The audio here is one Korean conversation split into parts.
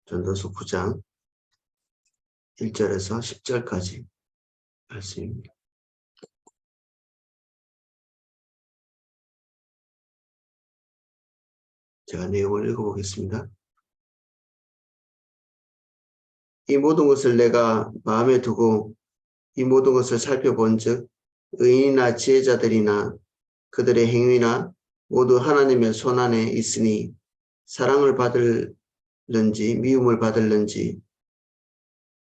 전도서 9장 1절에서 10절까지 말씀입니다. 제가 내용을 읽어보겠습니다. 이 모든 것을 내가 마음에 두고 이 모든 것을 살펴본 즉 의인이나 지혜자들이나 그들의 행위나 모두 하나님의 손안에 있으니 사랑을 받을는지 미움을 받을는지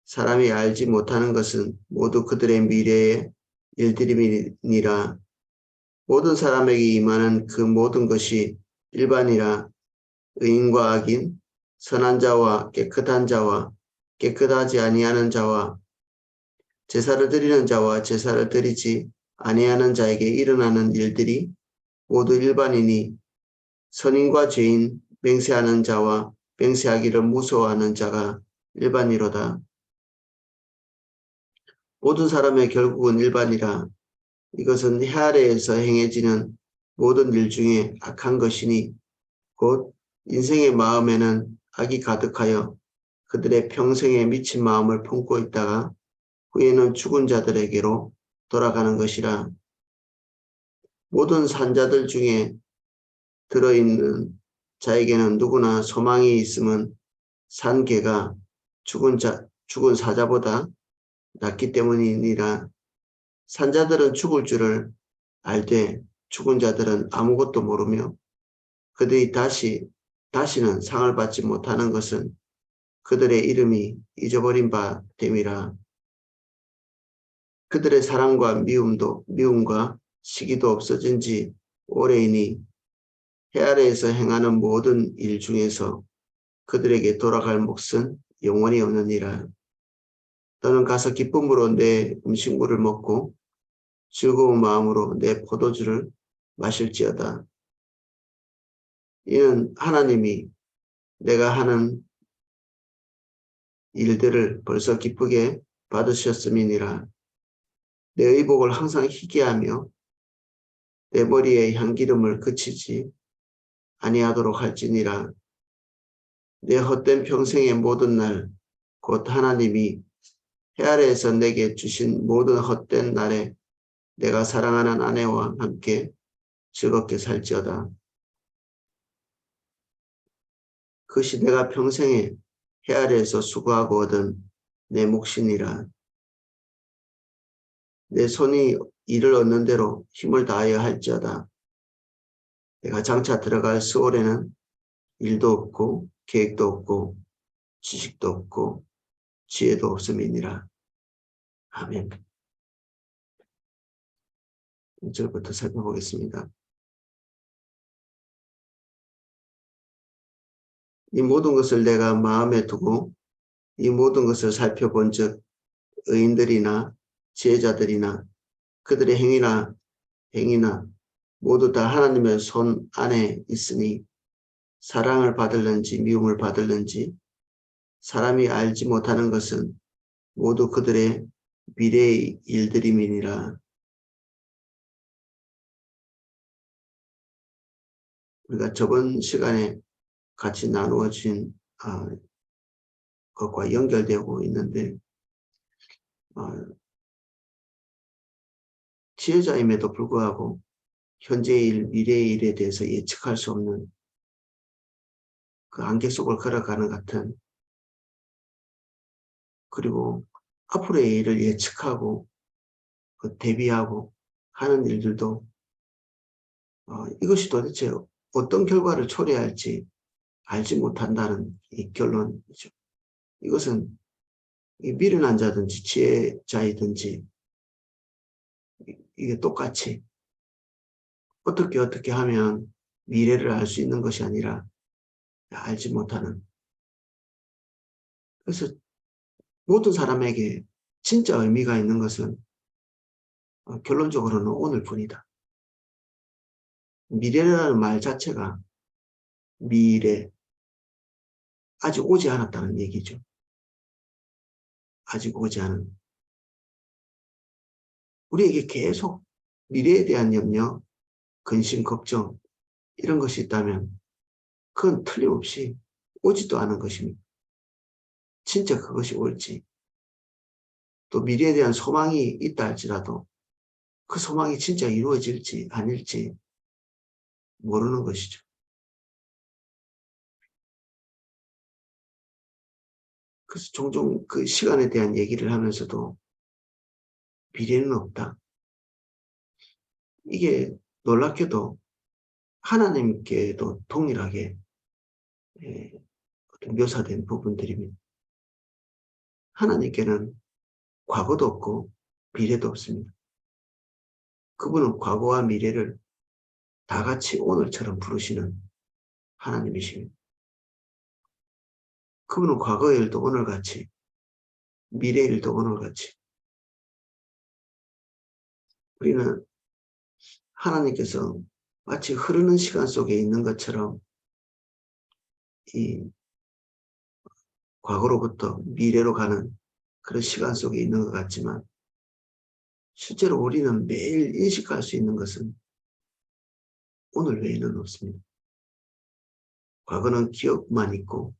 사람이 알지 못하는 것은 모두 그들의 미래의 일들임이니라. 모든 사람에게 임하는 그 모든 것이 일반이라. 의인과 악인, 선한 자와 깨끗한 자와 깨끗하지 아니하는 자와 제사를 드리는 자와 제사를 드리지 아니하는 자에게 일어나는 일들이 모두 일반이니 선인과 죄인, 맹세하는 자와 맹세하기를 무서워하는 자가 일반이로다. 모든 사람의 결국은 일반이라. 이것은 해 아래에서 행해지는 모든 일 중에 악한 것이니 곧 인생의 마음에는 악이 가득하여 그들의 평생에 미친 마음을 품고 있다가 후에는 죽은 자들에게로 돌아가는 것이라. 모든 산자들 중에 들어있는 자에게는 누구나 소망이 있음은 산 개가 죽은 사자보다 낫기 때문이니라. 산자들은 죽을 줄을 알되 죽은 자들은 아무것도 모르며 그들이 다시는 상을 받지 못하는 것은 그들의 이름이 잊어버린 바 됨이라. 그들의 사랑과 미움과 시기도 없어진 지 오래이니 해 아래에서 행하는 모든 일 중에서 그들에게 돌아갈 몫은 영원히 없느니라. 너는 가서 기쁨으로 내 음식물을 먹고 즐거운 마음으로 내 포도주를 마실지어다. 이는 하나님이 내가 하는 일들을 벌써 기쁘게 받으셨음이니라. 내 의복을 항상 희게하며 내 머리에 향기름을 그치지 아니하도록 할지니라. 내 헛된 평생의 모든 날 곧 하나님이 해 아래에서 내게 주신 모든 헛된 날에 내가 사랑하는 아내와 함께 즐겁게 살지어다. 그것이 내가 평생에 해 아래에서 수고하고 얻은 내 몫이니라. 내 손이 일을 얻는 대로 힘을 다하여 할지어다. 내가 장차 들어갈 스올에는 일도 없고 계획도 없고 지식도 없고 지혜도 없음이니라. 아멘. 1절부터 살펴보겠습니다. 이 모든 것을 내가 마음에 두고 이 모든 것을 살펴본 즉 의인들이나 지혜자들이나 그들의 행위나 모두 다 하나님의 손 안에 있으니 사랑을 받을는지 미움을 받을는지 사람이 알지 못하는 것은 모두 그들의 미래의 일들임이니라. 우리가 저번 시간에 같이 나누어진 것과 연결되고 있는데 지혜자임에도 불구하고 현재의 일, 미래의 일에 대해서 예측할 수 없는 그 안개 속을 걸어가는 같은 그리고 앞으로의 일을 예측하고 대비하고 하는 일들도 이것이 도대체 어떤 결과를 초래할지 알지 못한다는 이 결론이죠. 이것은 미련한 자든지 지혜자이든지 이게 똑같이 어떻게 하면 미래를 알 수 있는 것이 아니라 알지 못하는. 그래서 모든 사람에게 진짜 의미가 있는 것은 결론적으로는 오늘뿐이다. 미래라는 말 자체가 미래, 아직 오지 않았다는 얘기죠. 아직 오지 않은. 우리에게 계속 미래에 대한 염려, 근심, 걱정 이런 것이 있다면 그건 틀림없이 오지도 않은 것입니다. 진짜 그것이 옳지, 또 미래에 대한 소망이 있다 할지라도 그 소망이 진짜 이루어질지 아닐지 모르는 것이죠. 그래서 종종 그 시간에 대한 얘기를 하면서도 미래는 없다. 이게 놀랍게도 하나님께도 동일하게 묘사된 부분들입니다. 하나님께는 과거도 없고 미래도 없습니다. 그분은 과거와 미래를 다 같이 오늘처럼 부르시는 하나님이십니다. 그분은 과거의 일도 오늘같이, 미래의 일도 오늘같이. 우리는 하나님께서 마치 흐르는 시간 속에 있는 것처럼 이 과거로부터 미래로 가는 그런 시간 속에 있는 것 같지만, 실제로 우리는 매일 인식할 수 있는 것은 오늘 외에는 없습니다. 과거는 기억만 있고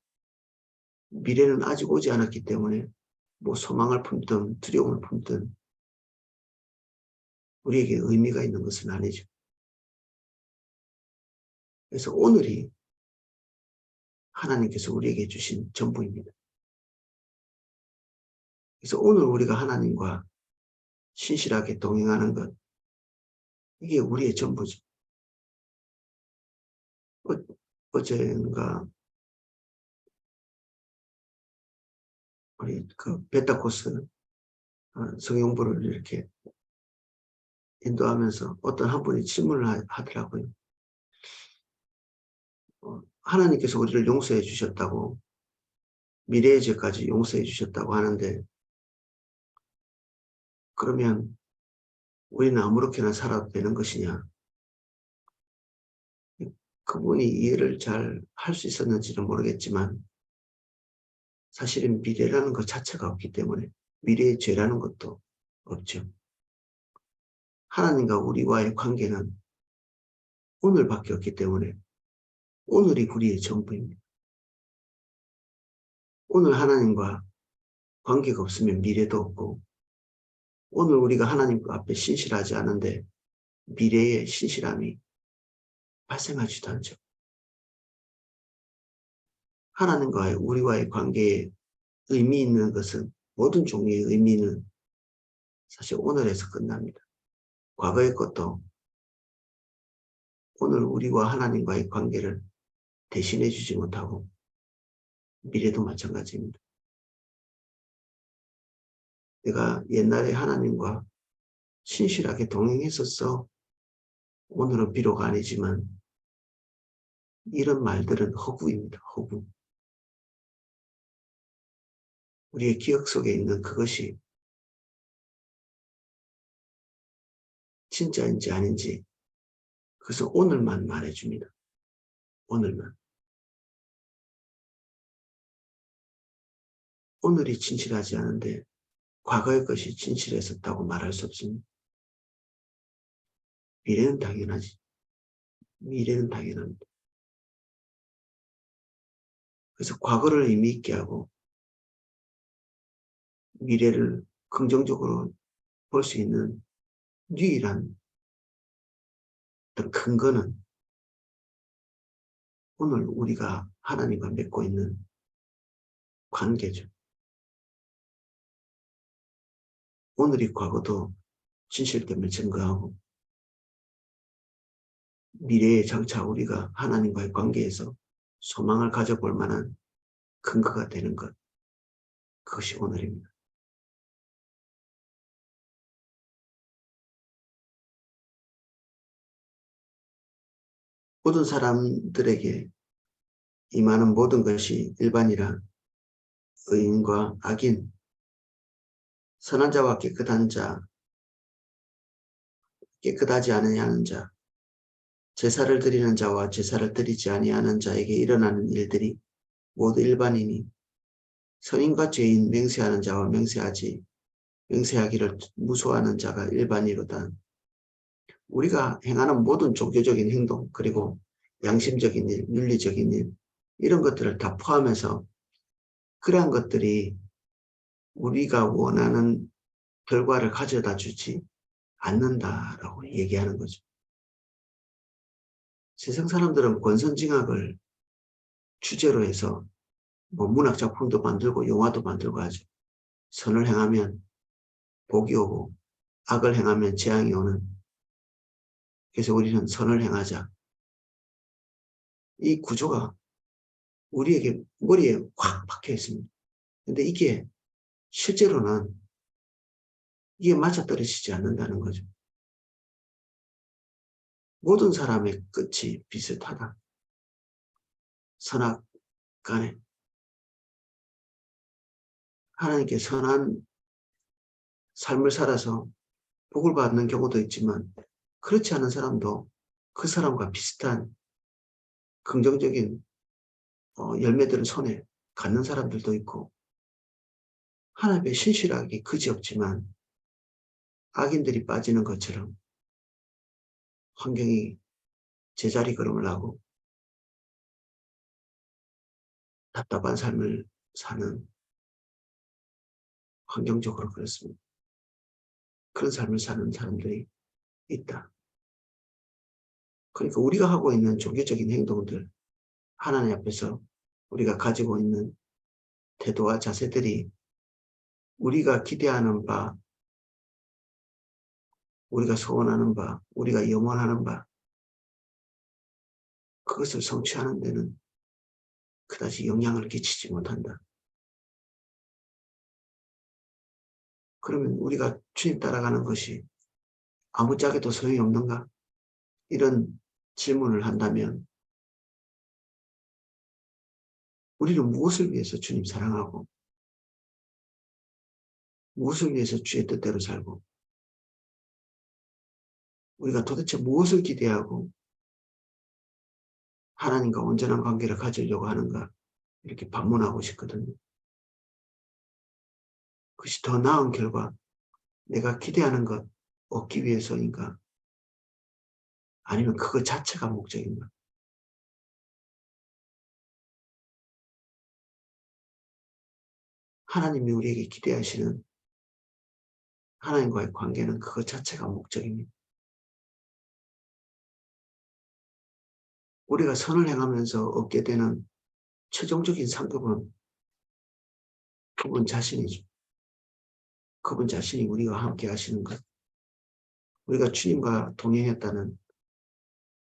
미래는 아직 오지 않았기 때문에 뭐 소망을 품든 두려움을 품든 우리에게 의미가 있는 것은 아니죠. 그래서 오늘이 하나님께서 우리에게 주신 전부입니다. 그래서 오늘 우리가 하나님과 신실하게 동행하는 것, 이게 우리의 전부죠. 어젠가 우리 그 베타코스 성용부를 이렇게 인도하면서 어떤 한 분이 질문을 하더라고요. 하나님께서 우리를 용서해 주셨다고, 미래의 죄까지 용서해 주셨다고 하는데, 그러면 우리는 아무렇게나 살아도 되는 것이냐? 그분이 이해를 잘 할 수 있었는지는 모르겠지만 사실은 미래라는 것 자체가 없기 때문에 미래의 죄라는 것도 없죠. 하나님과 우리와의 관계는 오늘밖에 없기 때문에 오늘이 우리의 전부입니다. 오늘 하나님과 관계가 없으면 미래도 없고, 오늘 우리가 하나님 앞에 신실하지 않은데 미래의 신실함이 발생하지도 않죠. 하나님과의 우리와의 관계에 의미 있는 것은, 모든 종류의 의미는 사실 오늘에서 끝납니다. 과거의 것도 오늘 우리와 하나님과의 관계를 대신해 주지 못하고 미래도 마찬가지입니다. 내가 옛날에 하나님과 신실하게 동행했었어. 오늘은 비록 아니지만 이런 말들은 허구입니다. 허구. 우리의 기억 속에 있는 그것이 진짜인지 아닌지 그것은 오늘만 말해줍니다. 오늘만. 오늘이 진실하지 않은데 과거의 것이 진실했었다고 말할 수 없습니다. 미래는 당연하지. 미래는 당연합니다. 그래서 과거를 의미 있게 하고 미래를 긍정적으로 볼 수 있는 유일한 어떤 근거는 오늘 우리가 하나님과 맺고 있는 관계죠. 오늘이 과거도 진실됨을 증거하고 미래에 장차 우리가 하나님과의 관계에서 소망을 가져볼 만한 근거가 되는 것, 그것이 오늘입니다. 모든 사람들에게 임하는 모든 것이 일반이라 의인과 악인, 선한 자와 깨끗한 자, 깨끗하지 아니하는 자, 제사를 드리는 자와 제사를 드리지 아니하는 자에게 일어나는 일들이 모두 일반이니 선인과 죄인, 맹세하는 자와 맹세하기를 무소하는 자가 일반이로다. 우리가 행하는 모든 종교적인 행동, 그리고 양심적인 일, 윤리적인 일, 이런 것들을 다 포함해서 그러한 것들이 우리가 원하는 결과를 가져다 주지 않는다라고 얘기하는 거죠. 세상 사람들은 권선징악을 주제로 해서 뭐 문학 작품도 만들고 영화도 만들고 하죠. 선을 행하면 복이 오고 악을 행하면 재앙이 오는. 그래서 우리는 선을 행하자. 이 구조가 우리에게 머리에 확 박혀 있습니다. 근데 이게 실제로는 이게 맞아떨어지지 않는다는 거죠. 모든 사람의 끝이 비슷하다. 선악 간에 하나님께 선한 삶을 살아서 복을 받는 경우도 있지만 그렇지 않은 사람도 그 사람과 비슷한 긍정적인 열매들을 손에 갖는 사람들도 있고 하나님의 신실하기 그지없지만 악인들이 빠지는 것처럼 환경이 제자리 걸음을 하고 답답한 삶을 사는 환경적으로 그렇습니다. 그런 삶을 사는 사람들이 있다. 그러니까 우리가 하고 있는 종교적인 행동들, 하나님 앞에서 우리가 가지고 있는 태도와 자세들이 우리가 기대하는 바, 우리가 소원하는 바, 우리가 염원하는 바, 그것을 성취하는 데는 그다지 영향을 끼치지 못한다. 그러면 우리가 주님 따라가는 것이 아무짝에도 소용이 없는가? 이런 질문을 한다면 우리는 무엇을 위해서 주님 사랑하고 무엇을 위해서 주의 뜻대로 살고 우리가 도대체 무엇을 기대하고 하나님과 온전한 관계를 가지려고 하는가 이렇게 반문하고 싶거든요. 그것이 더 나은 결과 내가 기대하는 것 얻기 위해서인가 아니면 그것 자체가 목적인가. 하나님이 우리에게 기대하시는 하나님과의 관계는 그것 자체가 목적입니다. 우리가 선을 행하면서 얻게 되는 최종적인 상급은 그분 자신이죠. 그분 자신이 우리와 함께 하시는 것. 우리가 주님과 동행했다는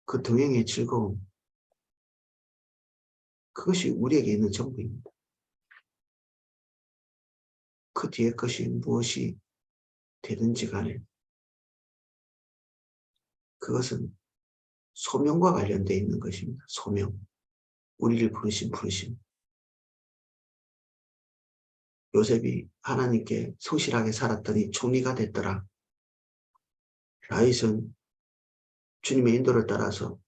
그 동행의 즐거움. 그것이 우리에게 있는 전부입니다. 그 뒤에 것이 무엇이 되든지 간에 그것은 소명과 관련되어 있는 것입니다. 소명. 우리를 부르심. 요셉이 하나님께 성실하게 살았더니 총리가 됐더라. 다윗은 주님의 인도를 따라서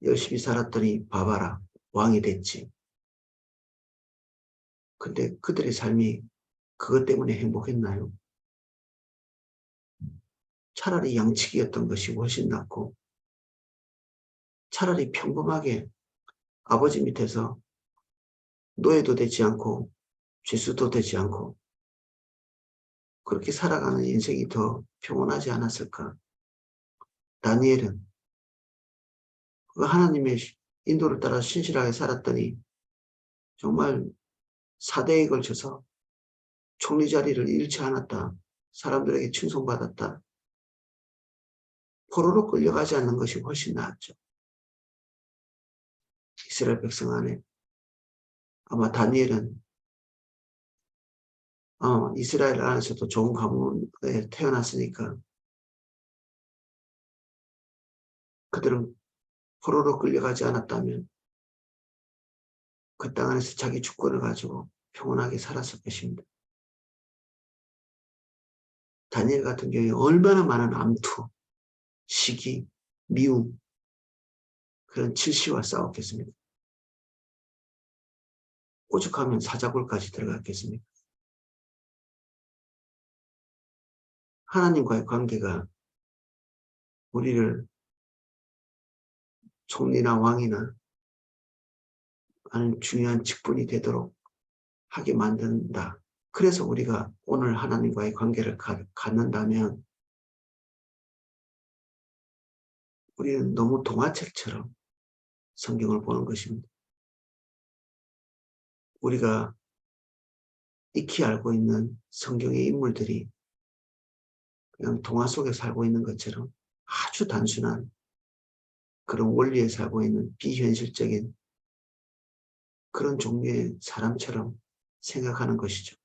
열심히 살았더니 봐봐라. 왕이 됐지. 근데 그들의 삶이 그것 때문에 행복했나요? 차라리 양치기였던 것이 훨씬 낫고 차라리 평범하게 아버지 밑에서 노예도 되지 않고 죄수도 되지 않고 그렇게 살아가는 인생이 더 평온하지 않았을까? 다니엘은 그 하나님의 인도를 따라 신실하게 살았더니 정말 4대에 걸쳐서 총리 자리를 잃지 않았다. 사람들에게 칭송받았다. 포로로 끌려가지 않는 것이 훨씬 나았죠. 이스라엘 백성 안에 아마 다니엘은 이스라엘 안에서도 좋은 가문에 태어났으니까 그들은 포로로 끌려가지 않았다면 그 땅 안에서 자기 주권을 가지고 평온하게 살았을 것입니다. 다니엘 같은 경우에 얼마나 많은 암투, 시기, 미움 그런 질시와 싸웠겠습니까? 오죽하면 사자굴까지 들어갔겠습니까? 하나님과의 관계가 우리를 총리나 왕이나 아니면 중요한 직분이 되도록 하게 만든다. 그래서 우리가 오늘 하나님과의 관계를 갖는다면 우리는 너무 동화책처럼 성경을 보는 것입니다. 우리가 익히 알고 있는 성경의 인물들이 그냥 동화 속에 살고 있는 것처럼 아주 단순한 그런 원리에 살고 있는 비현실적인 그런 종류의 사람처럼 생각하는 것이죠.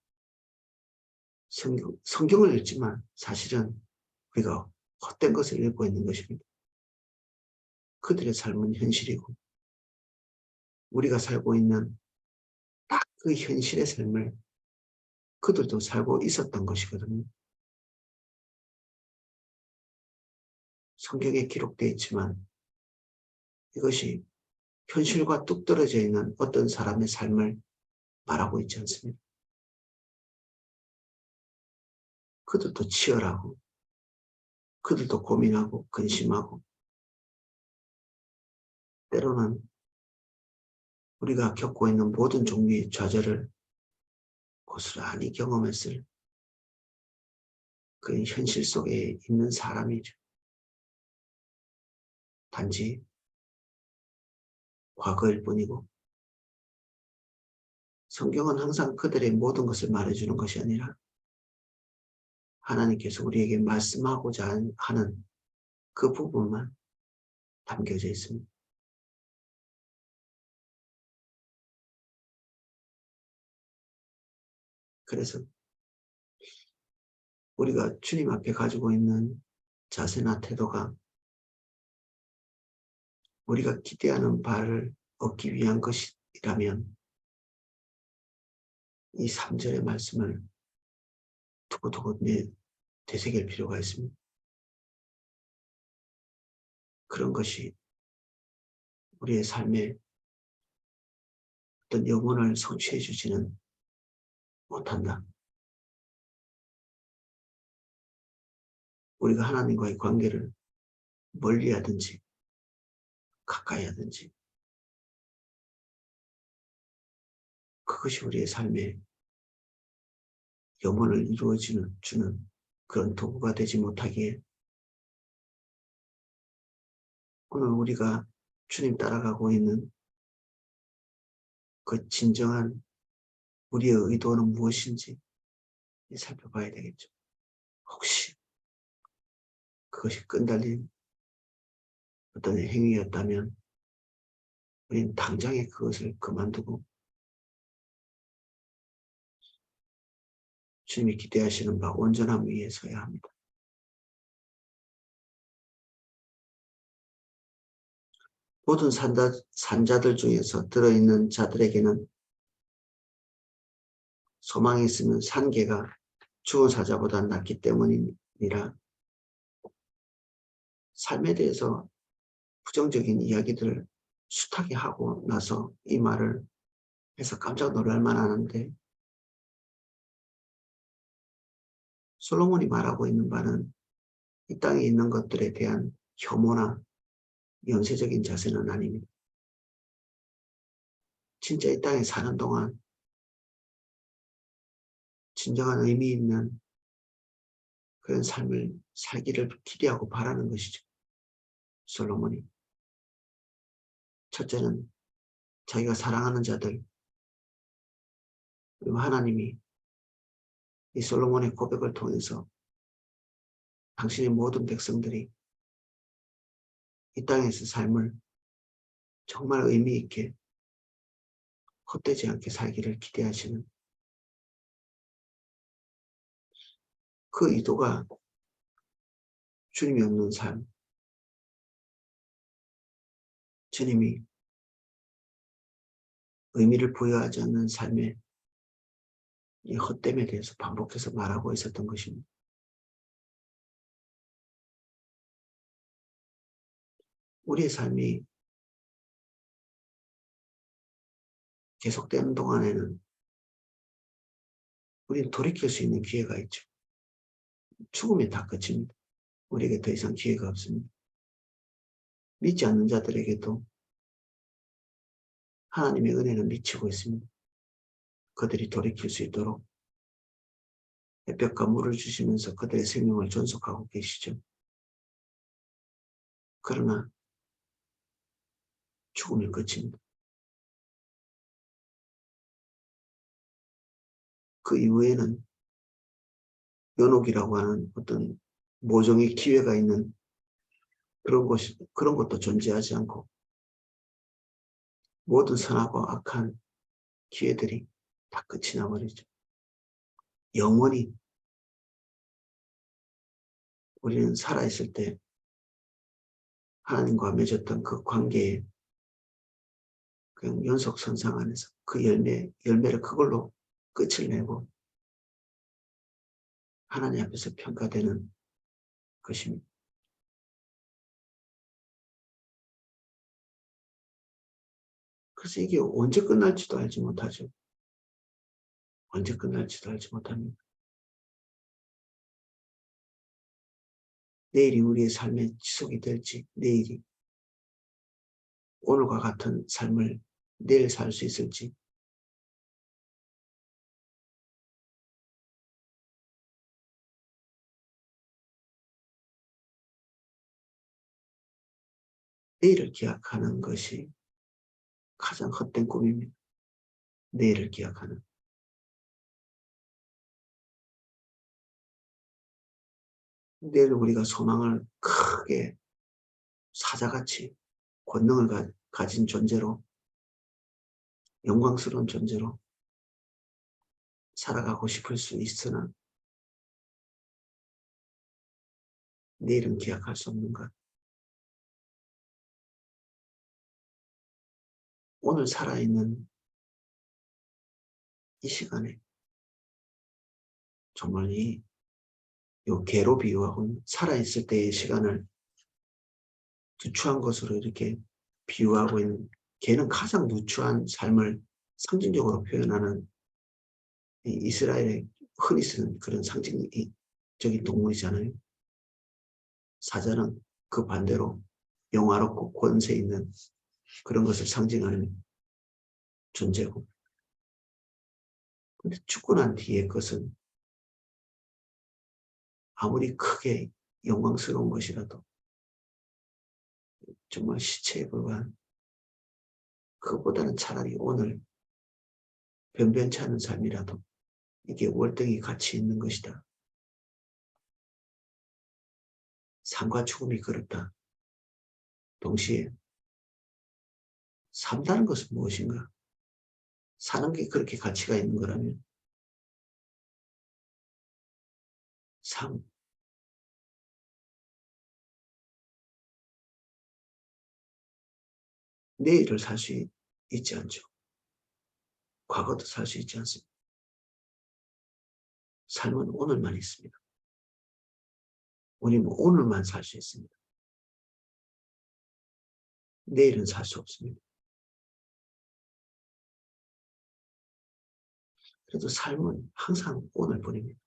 성경을 읽지만 사실은 우리가 헛된 것을 읽고 있는 것입니다. 그들의 삶은 현실이고 우리가 살고 있는 딱 그 현실의 삶을 그들도 살고 있었던 것이거든요. 성경에 기록되어 있지만 이것이 현실과 뚝 떨어져 있는 어떤 사람의 삶을 말하고 있지 않습니다. 그들도 치열하고 그들도 고민하고 근심하고 때로는 우리가 겪고 있는 모든 종류의 좌절을 고스란히 경험했을 그 현실 속에 있는 사람이죠. 단지 과거일 뿐이고 성경은 항상 그들의 모든 것을 말해주는 것이 아니라 하나님께서 우리에게 말씀하고자 하는 그 부분만 담겨져 있습니다. 그래서 우리가 주님 앞에 가지고 있는 자세나 태도가 우리가 기대하는 바를 얻기 위한 것이라면 이 3절의 말씀을 두고두고 되새길 필요가 있습니다. 그런 것이 우리의 삶에 어떤 영혼을 성취해 주지는 못한다. 우리가 하나님과의 관계를 멀리 하든지 가까이 하든지 그것이 우리의 삶에 영혼을 이루어주는 그런 도구가 되지 못하기에 오늘 우리가 주님 따라가고 있는 그 진정한 우리의 의도는 무엇인지 살펴봐야 되겠죠. 혹시 그것이 끈달린 어떤 행위였다면 우리는 당장에 그것을 그만두고 주님이 기대하시는 바 온전함 위에 서야 합니다. 모든 산자들 중에서 들어있는 자들에게는 소망이 있으면 산개가 죽은 사자보다 낫기 때문이라 삶에 대해서 부정적인 이야기들을 숱하게 하고 나서 이 말을 해서 깜짝 놀랄 만하는데 솔로몬이 말하고 있는 바는 이 땅에 있는 것들에 대한 혐오나 연쇄적인 자세는 아닙니다. 진짜 이 땅에 사는 동안 진정한 의미 있는 그런 삶을 살기를 기대하고 바라는 것이죠. 솔로몬이. 첫째는 자기가 사랑하는 자들, 그리고 하나님이 이 솔로몬의 고백을 통해서 당신의 모든 백성들이 이 땅에서 삶을 정말 의미 있게 헛되지 않게 살기를 기대하시는 그 의도가 주님이 없는 삶, 주님이 의미를 부여하지 않는 삶의 이 헛됨에 대해서 반복해서 말하고 있었던 것입니다. 우리의 삶이 계속되는 동안에는 우리는 돌이킬 수 있는 기회가 있죠. 죽음에 다 끝입니다. 우리에게 더 이상 기회가 없습니다. 믿지 않는 자들에게도 하나님의 은혜는 미치고 있습니다. 그들이 돌이킬 수 있도록 햇볕과 물을 주시면서 그들의 생명을 존속하고 계시죠. 그러나 죽음이 끝입니다. 그 이후에는 연옥이라고 하는 어떤 모종의 기회가 있는 그런 것도 존재하지 않고 모든 선하고 악한 기회들이 다 끝이 나버리죠. 영원히 우리는 살아있을 때 하나님과 맺었던 그 관계에 그냥 연속선상 안에서 그 열매를 그걸로 끝을 내고 하나님 앞에서 평가되는 것입니다. 그래서 이게 언제 끝날지도 알지 못하죠. 언제 끝날지도 알지 못합니다. 내일이 우리의 삶의 지속이 될지, 내일이 오늘과 같은 삶을 내일 살 수 있을지, 내일을 기약하는 것이 가장 헛된 꿈입니다. 내일을 기약하는. 내일 우리가 소망을 크게 사자같이 권능을 가진 존재로, 영광스러운 존재로 살아가고 싶을 수 있으나 내일은 기약할 수 없는 것. 오늘 살아있는 이 시간에 정말 요 개로 비유하고 살아있을 때의 시간을 누추한 것으로 이렇게 비유하고 있는, 개는 가장 누추한 삶을 상징적으로 표현하는 이스라엘에 흔히 쓰는 그런 상징적인 동물이잖아요. 사자는 그 반대로 영화롭고 권세 있는 그런 것을 상징하는 존재고, 근데 죽고 난 뒤의 것은 아무리 크게 영광스러운 것이라도 정말 시체에 불과한, 그보다는 차라리 오늘 변변치 않은 삶이라도 이게 월등히 가치 있는 것이다. 삶과 죽음이 그렇다. 동시에 산다는 것은 무엇인가? 사는 게 그렇게 가치가 있는 거라면 삶, 내일을 살 수 있지 않죠. 과거도 살 수 있지 않습니다. 삶은 오늘만 있습니다. 우리는 오늘만 살 수 있습니다. 내일은 살 수 없습니다. 그래도 삶은 항상 오늘뿐입니다.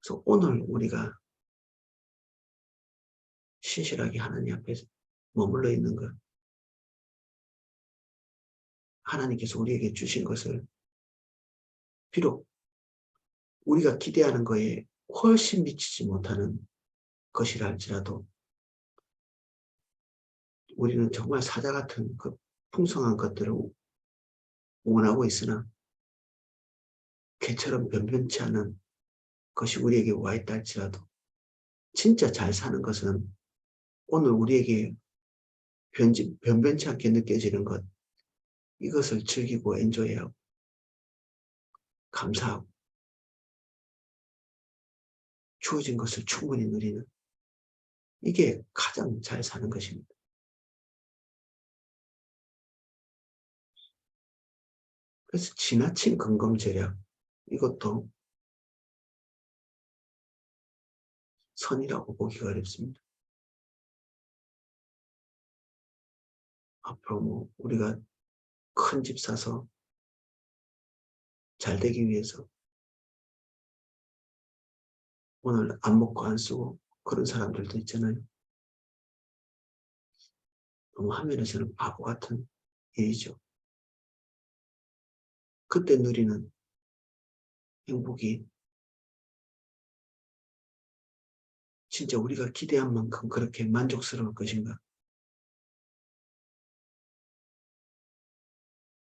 그래서 오늘 우리가 신실하게 하나님 앞에 머물러 있는 것, 하나님께서 우리에게 주신 것을 비록 우리가 기대하는 거에 훨씬 미치지 못하는 것이라 할지라도 우리는 정말 사자 같은 그 풍성한 것들을 원하고 있으나 개처럼 변변치 않은 것이 우리에게 와 있다 할지라도 진짜 잘 사는 것은 오늘 우리에게 변변치 않게 느껴지는 것, 이것을 즐기고 엔조이하고 감사하고 주어진 것을 충분히 누리는, 이게 가장 잘 사는 것입니다. 그래서 지나친 건강제약, 이것도 선이라고 보기가 어렵습니다. 앞으로 우리가 큰 집 사서 잘 되기 위해서 오늘 안 먹고 안 쓰고 그런 사람들도 있잖아요. 너무 화면에서는 바보 같은 일이죠. 그때 누리는 행복이 진짜 우리가 기대한 만큼 그렇게 만족스러울 것인가?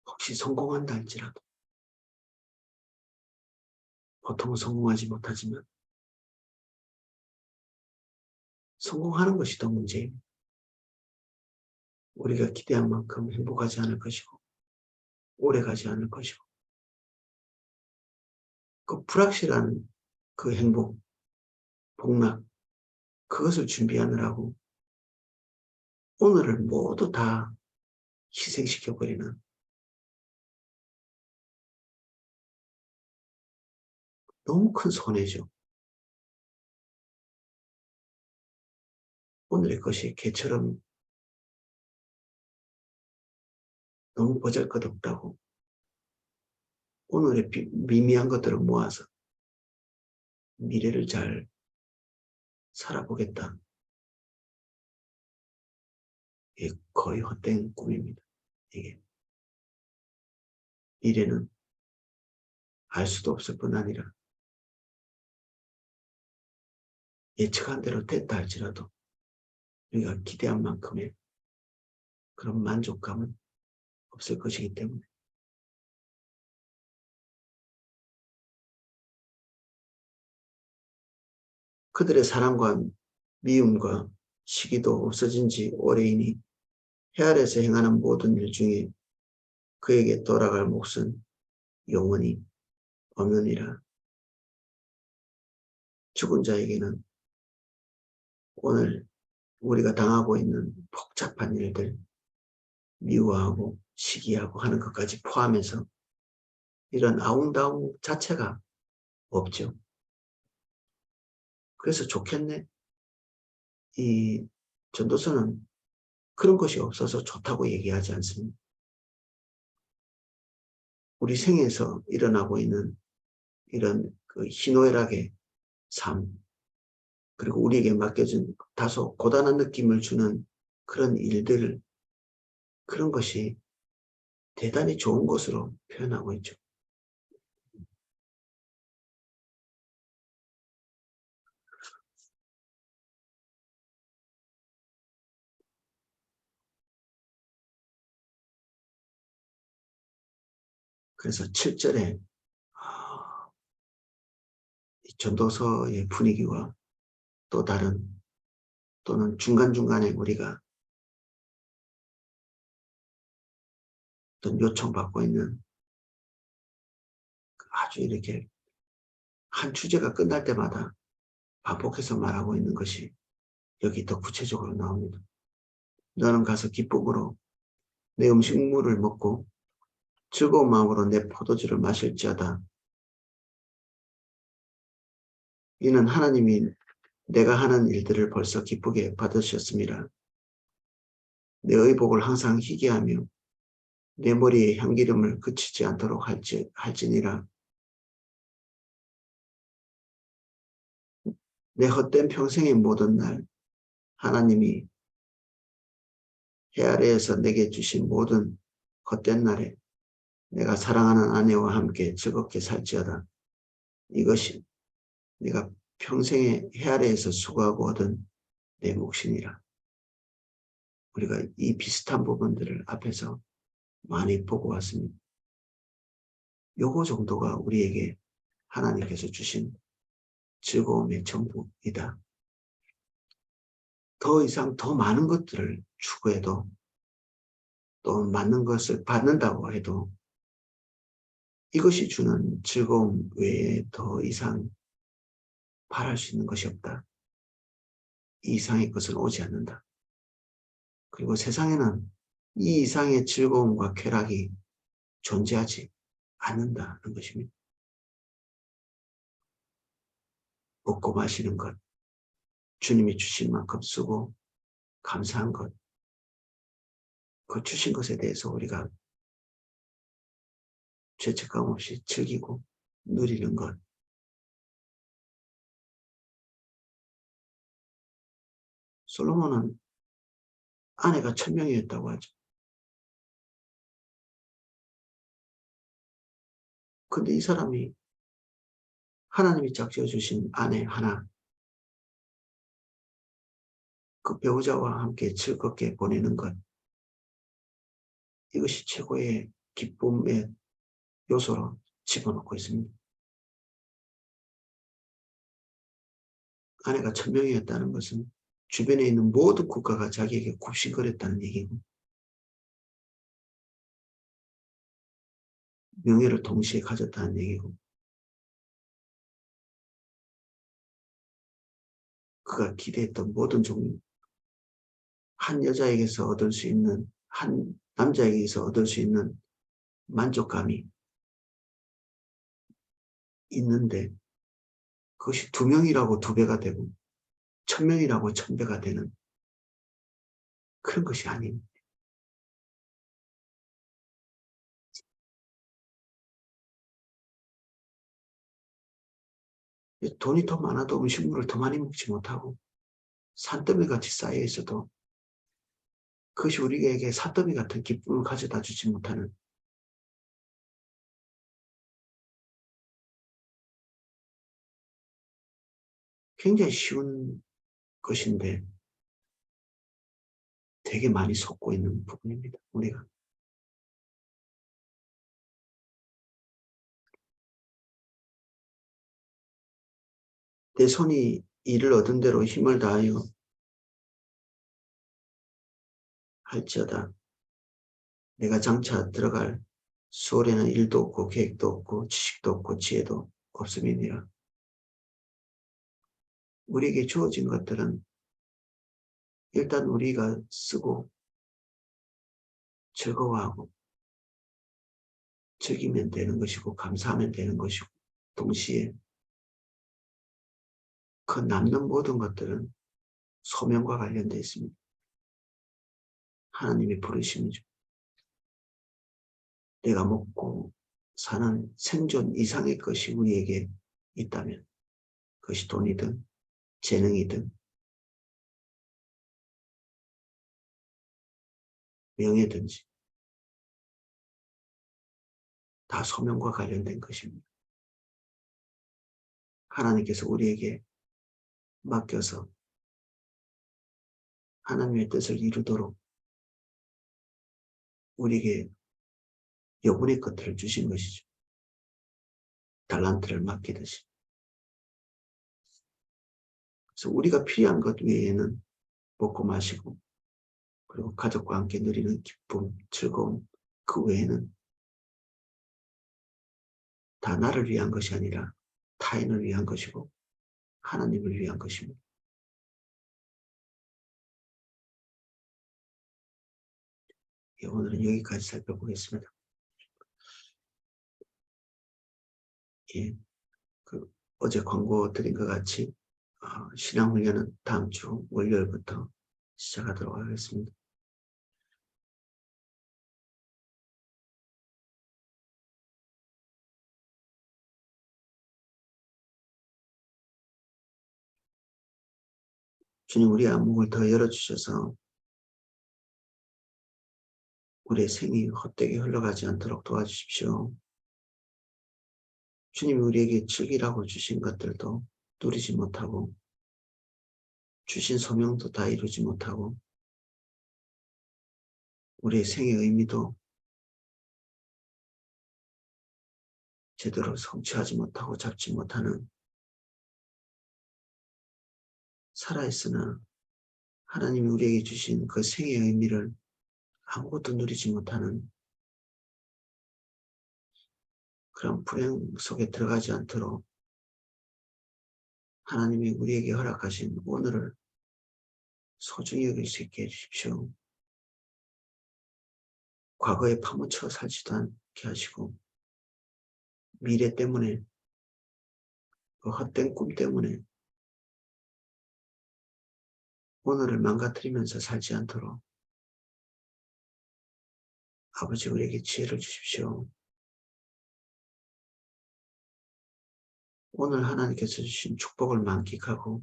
혹시 성공한다 할지라도 보통은 성공하지 못하지만 성공하는 것이 더 문제입니다. 우리가 기대한 만큼 행복하지 않을 것이고 오래가지 않을 것이고 그 불확실한 그 행복, 복락 그것을 준비하느라고 오늘을 모두 다 희생시켜버리는 너무 큰 손해죠. 오늘의 것이 개처럼 너무 보잘것없다고 오늘의 미미한 것들을 모아서 미래를 잘 살아보겠다. 이게 거의 헛된 꿈입니다. 이게 미래는 알 수도 없을 뿐 아니라 예측한 대로 됐다 할지라도 우리가 기대한 만큼의 그런 만족감은 없을 것이기 때문에 그들의 사랑과 미움과 시기도 없어진 지 오래이니 해 아래에서 행하는 모든 일 중에 그에게 돌아갈 몫은 영원히 없느니라. 죽은 자에게는 오늘 우리가 당하고 있는 복잡한 일들, 미워하고 시기하고 하는 것까지 포함해서 이런 아웅다웅 자체가 없죠. 그래서 좋겠네. 이 전도서는 그런 것이 없어서 좋다고 얘기하지 않습니다. 우리 생에서 일어나고 있는 이런 그 희노애락의 삶, 그리고 우리에게 맡겨진 다소 고단한 느낌을 주는 그런 일들, 그런 것이 대단히 좋은 것으로 표현하고 있죠. 그래서 7절에 전도서의 분위기와 또 다른 또는 중간중간에 우리가 어떤 요청받고 있는 아주 이렇게 한 주제가 끝날 때마다 반복해서 말하고 있는 것이 여기 더 구체적으로 나옵니다. 너는 가서 기쁨으로 내 음식물을 먹고 즐거운 마음으로 내 포도주를 마실지어다. 이는 하나님이 내가 하는 일들을 벌써 기쁘게 받으셨습니다. 내 의복을 항상 희게 하며 내 머리에 향기름을 그치지 않도록 할지니라. 내 헛된 평생의 모든 날 하나님이 해 아래에서 내게 주신 모든 헛된 날에 내가 사랑하는 아내와 함께 즐겁게 살지어다. 이것이 내가 평생에 해 아래에서 수고하고 얻은 내 몫이니라. 우리가 이 비슷한 부분들을 앞에서 많이 보고 왔습니다. 요거 정도가 우리에게 하나님께서 주신 즐거움의 전부이다. 더 이상 더 많은 것들을 추구해도 또 맞는 것을 받는다고 해도 이것이 주는 즐거움 외에 더 이상 바랄 수 있는 것이 없다. 이 이상의 것은 오지 않는다. 그리고 세상에는 이 이상의 즐거움과 쾌락이 존재하지 않는다는 것입니다. 먹고 마시는 것, 주님이 주신 만큼 쓰고 감사한 것, 그 주신 것에 대해서 우리가 죄책감 없이 즐기고 누리는 것. 솔로몬은 아내가 1000명이었다고 하죠. 근데 이 사람이 하나님이 짝지어 주신 아내 하나, 그 배우자와 함께 즐겁게 보내는 것, 이것이 최고의 기쁨의 요소로 집어넣고 있습니다. 아내가 천명이었다는 것은 주변에 있는 모든 국가가 자기에게 굽신거렸다는 얘기고, 명예를 동시에 가졌다는 얘기고, 그가 기대했던 모든 종류, 한 여자에게서 얻을 수 있는, 한 남자에게서 얻을 수 있는 만족감이 있는데, 그것이 2명이라고 2배가 되고 1000명이라고 1000배가 되는 그런 것이 아닙니다. 돈이 더 많아도 음식물을 더 많이 먹지 못하고 산더미 같이 쌓여 있어도 그것이 우리에게 산더미 같은 기쁨을 가져다 주지 못하는, 굉장히 쉬운 것인데 되게 많이 속고 있는 부분입니다. 우리가 내 손이 일을 얻은 대로 힘을 다하여 할지어다 내가 장차 들어갈 수월에는 일도 없고 계획도 없고 지식도 없고 지혜도 없음이니라. 우리에게 주어진 것들은 일단 우리가 쓰고 즐거워하고 즐기면 되는 것이고 감사하면 되는 것이고, 동시에 그 남는 모든 것들은 소명과 관련되어 있습니다. 하나님의 부르심이죠. 내가 먹고 사는 생존 이상의 것이 우리에게 있다면, 그것이 돈이든 재능이든 명예든지 다 소명과 관련된 것입니다. 하나님께서 우리에게 맡겨서 하나님의 뜻을 이루도록 우리에게 여분의 것들을 주신 것이죠. 달란트를 맡기듯이. 그래서 우리가 필요한 것 외에는 먹고 마시고 그리고 가족과 함께 누리는 기쁨, 즐거움, 그 외에는 다 나를 위한 것이 아니라 타인을 위한 것이고 하나님을 위한 것입니다. 예, 오늘은 여기까지 살펴보겠습니다. 예, 어제 광고 드린 것 같이 신앙훈련은 다음 주 월요일부터 시작하도록 하겠습니다. 주님, 우리 안목을 더 열어주셔서 우리의 생이 헛되게 흘러가지 않도록 도와주십시오. 주님이 우리에게 즐기라고 주신 것들도 누리지 못하고 주신 소명도 다 이루지 못하고 우리의 생의 의미도 제대로 성취하지 못하고 잡지 못하는, 살아있으나 하나님이 우리에게 주신 그 생의 의미를 아무것도 누리지 못하는 그런 불행 속에 들어가지 않도록 하나님이 우리에게 허락하신 오늘을 소중히 여길 수 있게 해주십시오. 과거에 파묻혀 살지도 않게 하시고 미래 때문에, 그 헛된 꿈 때문에 오늘을 망가뜨리면서 살지 않도록 아버지 우리에게 지혜를 주십시오. 오늘 하나님께서 주신 축복을 만끽하고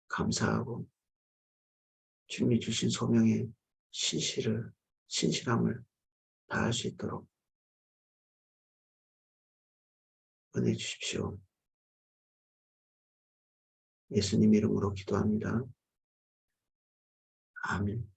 감사하고 주님이 주신 소명에 신실함을 다할 수 있도록 은혜 주십시오. 예수님 이름으로 기도합니다. 아멘.